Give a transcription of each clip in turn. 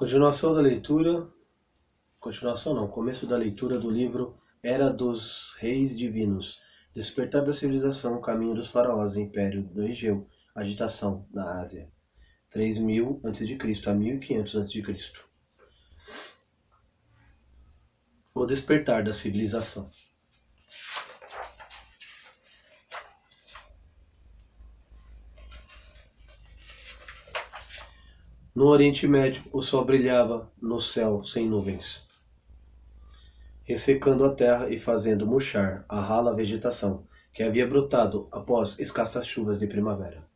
Continuação da leitura, continuação não, começo da leitura do livro Era dos Reis Divinos, Despertar da Civilização, Caminho dos Faraós, Império do Egeu, Agitação na Ásia, 3000 a.C. a 1500 a.C. O Despertar da Civilização. No Oriente Médio, o sol brilhava no céu sem nuvens, ressecando a terra e fazendo murchar a rala vegetação que havia brotado após escassas chuvas de primavera.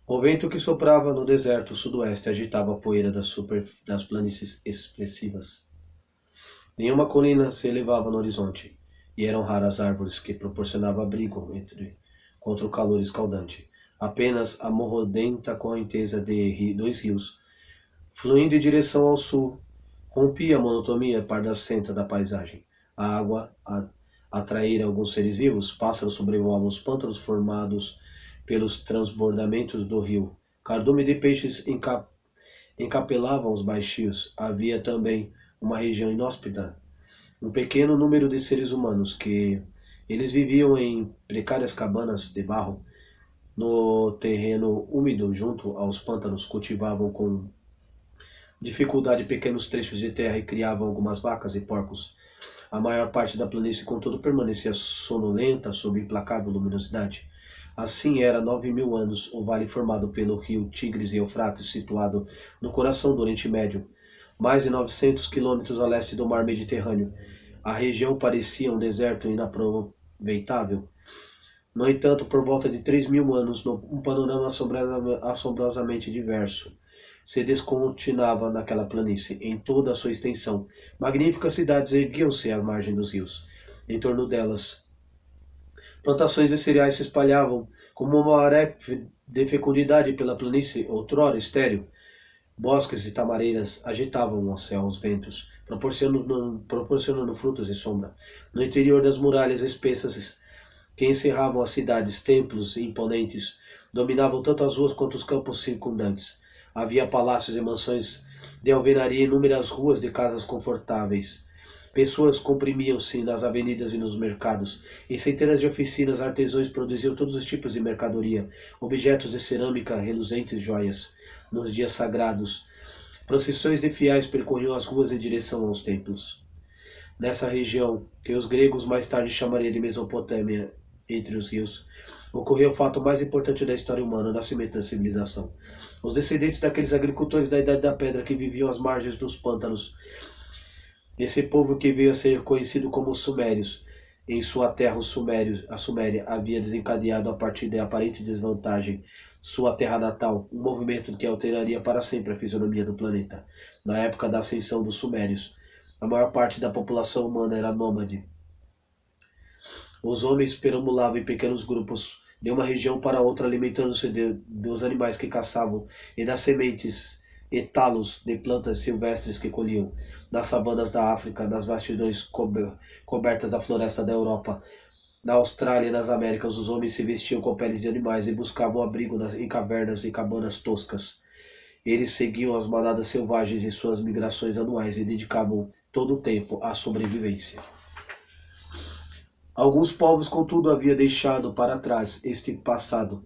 O vento que soprava no deserto sudoeste agitava a poeira das planícies expressivas. Nenhuma colina se elevava no horizonte, e eram raras árvores que proporcionavam abrigo contra o calor escaldante. Apenas a morrodenta correnteza de dois rios, fluindo em direção ao sul, rompia a monotonia pardacenta da paisagem. A água atraíra alguns seres vivos, pássaros sobrevoavam os pântanos formados pelos transbordamentos do rio. Cardume de peixes encapelavam os baixios. Havia também uma região inóspita, um pequeno número de seres humanos que eles viviam em precárias cabanas de barro no terreno úmido junto aos pântanos, cultivavam com dificuldade pequenos trechos de terra e criavam algumas vacas e porcos. A maior parte da planície, contudo, permanecia sonolenta sob implacável luminosidade. Assim era 9.000 anos o vale formado pelo rio Tigres e Eufrates, situado no coração do Oriente Médio, mais de 900 quilômetros a leste do mar Mediterrâneo. A região parecia um deserto inaproveitável. No entanto, por volta de 3.000 anos, um panorama assombrosamente diverso se descortinava naquela planície. Em toda a sua extensão, magníficas cidades erguiam-se à margem dos rios. Em torno delas, plantações de cereais se espalhavam como uma maré de fecundidade pela planície outrora estéril. Bosques e tamareiras agitavam ao céu os ventos, proporcionando frutos e sombra. No interior das muralhas espessas que encerravam as cidades, templos imponentes dominavam tanto as ruas quanto os campos circundantes. Havia palácios e mansões de alvenaria e inúmeras ruas de casas confortáveis. Pessoas comprimiam-se nas avenidas e nos mercados. Em centenas de oficinas, artesãos produziam todos os tipos de mercadoria, objetos de cerâmica, reluzentes joias. Nos dias sagrados, procissões de fiéis percorriam as ruas em direção aos templos. Nessa região, que os gregos mais tarde chamariam de Mesopotâmia, entre os rios, ocorreu o fato mais importante da história humana, o nascimento da civilização. Os descendentes daqueles agricultores da Idade da Pedra que viviam às margens dos pântanos, esse povo que veio a ser conhecido como os Sumérios, em sua terra a Suméria havia desencadeado a partir de aparente desvantagem sua terra natal, um movimento que alteraria para sempre a fisionomia do planeta. Na época da ascensão dos Sumérios, a maior parte da população humana era nômade. Os homens perambulavam em pequenos grupos de uma região para outra, alimentando-se dos animais que caçavam e das sementes e talos de plantas silvestres que colhiam. Nas savanas da África, nas vastidões cobertas da floresta da Europa, na Austrália e nas Américas, os homens se vestiam com peles de animais e buscavam abrigo em cavernas e cabanas toscas. Eles seguiam as manadas selvagens em suas migrações anuais e dedicavam todo o tempo à sobrevivência. Alguns povos, contudo, haviam deixado para trás este passado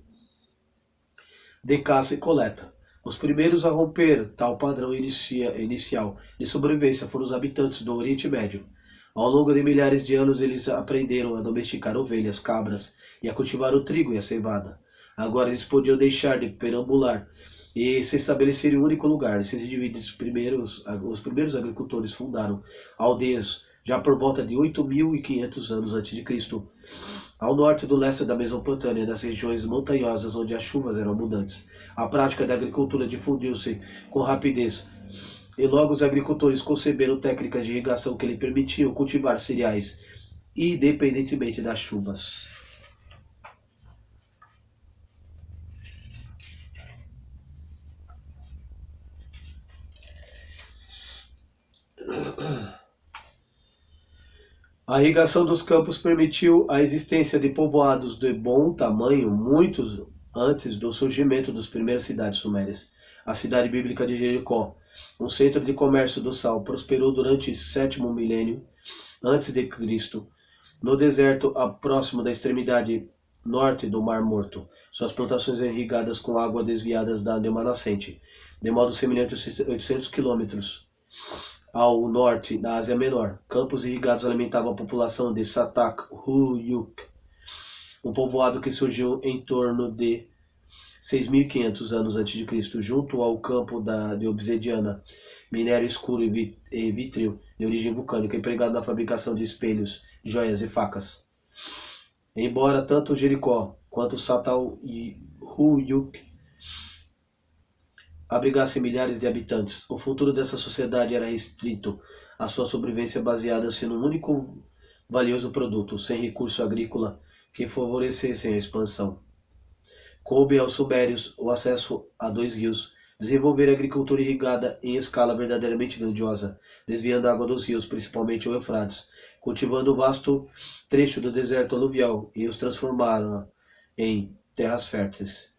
de caça e coleta. Os primeiros a romper tal padrão inicial de sobrevivência foram os habitantes do Oriente Médio. Ao longo de milhares de anos, eles aprenderam a domesticar ovelhas, cabras e a cultivar o trigo e a cevada. Agora eles podiam deixar de perambular e se estabelecer em um único lugar. Esses indivíduos, os primeiros agricultores, fundaram aldeias já por volta de 8.500 anos a.C., ao norte do leste da Mesopotâmia, nas regiões montanhosas onde as chuvas eram abundantes. A prática da agricultura difundiu-se com rapidez, e logo os agricultores conceberam técnicas de irrigação que lhe permitiam cultivar cereais, independentemente das chuvas. A irrigação dos campos permitiu a existência de povoados de bom tamanho, muitos antes do surgimento das primeiras cidades sumérias. A cidade bíblica de Jericó, um centro de comércio do sal, prosperou durante o 7º milênio antes de Cristo, no deserto próximo da extremidade norte do Mar Morto. Suas plantações irrigadas com água desviadas de uma nascente, de modo semelhante aos 800 quilômetros ao norte da Ásia Menor. Campos irrigados alimentavam a população de Satak-Huyuk, um povoado que surgiu em torno de 6.500 anos antes de Cristo, junto ao campo de obsidiana, minério escuro e vítreo de origem vulcânica, empregado na fabricação de espelhos, joias e facas. Embora tanto Jericó quanto Satal-Huyuk abrigassem milhares de habitantes, o futuro dessa sociedade era restrito à sua sobrevivência baseada-se num único valioso produto, sem recurso agrícola que favorecessem a expansão. Coube aos sumérios o acesso a 2 rios, desenvolver a agricultura irrigada em escala verdadeiramente grandiosa, desviando a água dos rios, principalmente o Eufrates, cultivando o vasto trecho do deserto aluvial e os transformaram em terras férteis.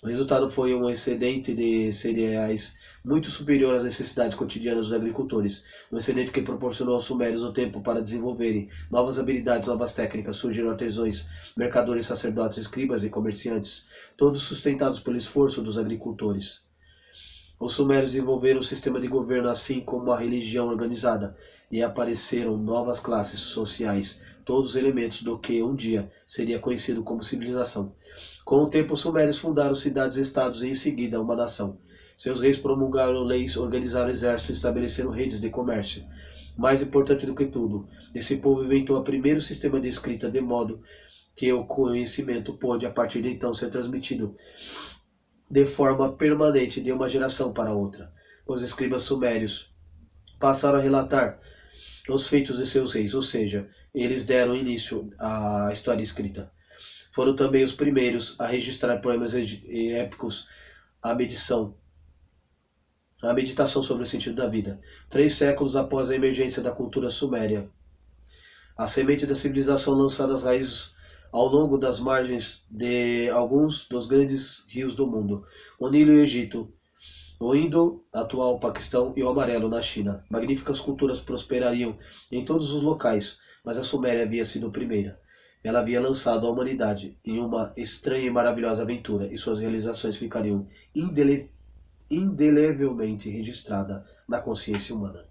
O resultado foi um excedente de cereais muito superior às necessidades cotidianas dos agricultores, um excedente que proporcionou aos sumérios o tempo para desenvolverem novas habilidades, novas técnicas. Surgiram artesãos, mercadores, sacerdotes, escribas e comerciantes, todos sustentados pelo esforço dos agricultores. Os sumérios desenvolveram um sistema de governo assim como a religião organizada, e apareceram novas classes sociais, todos os elementos do que um dia seria conhecido como civilização. Com o tempo, os sumérios fundaram cidades-estados e em seguida uma nação. Seus reis promulgaram leis, organizaram exércitos e estabeleceram redes de comércio. Mais importante do que tudo, esse povo inventou o primeiro sistema de escrita, de modo que o conhecimento pôde a partir de então ser transmitido de forma permanente de uma geração para outra. Os escribas sumérios passaram a relatar os feitos de seus reis, ou seja, eles deram início à história escrita. Foram também os primeiros a registrar poemas épicos, a meditação sobre o sentido da vida. 3 séculos após a emergência da cultura suméria, a semente da civilização lançada as raízes ao longo das margens de alguns dos grandes rios do mundo, o Nilo e o Egito, o Indo, atual Paquistão, e o Amarelo na China. Magníficas culturas prosperariam em todos os locais, mas a Suméria havia sido a primeira. Ela havia lançado a humanidade em uma estranha e maravilhosa aventura, e suas realizações ficariam indelevelmente registradas na consciência humana.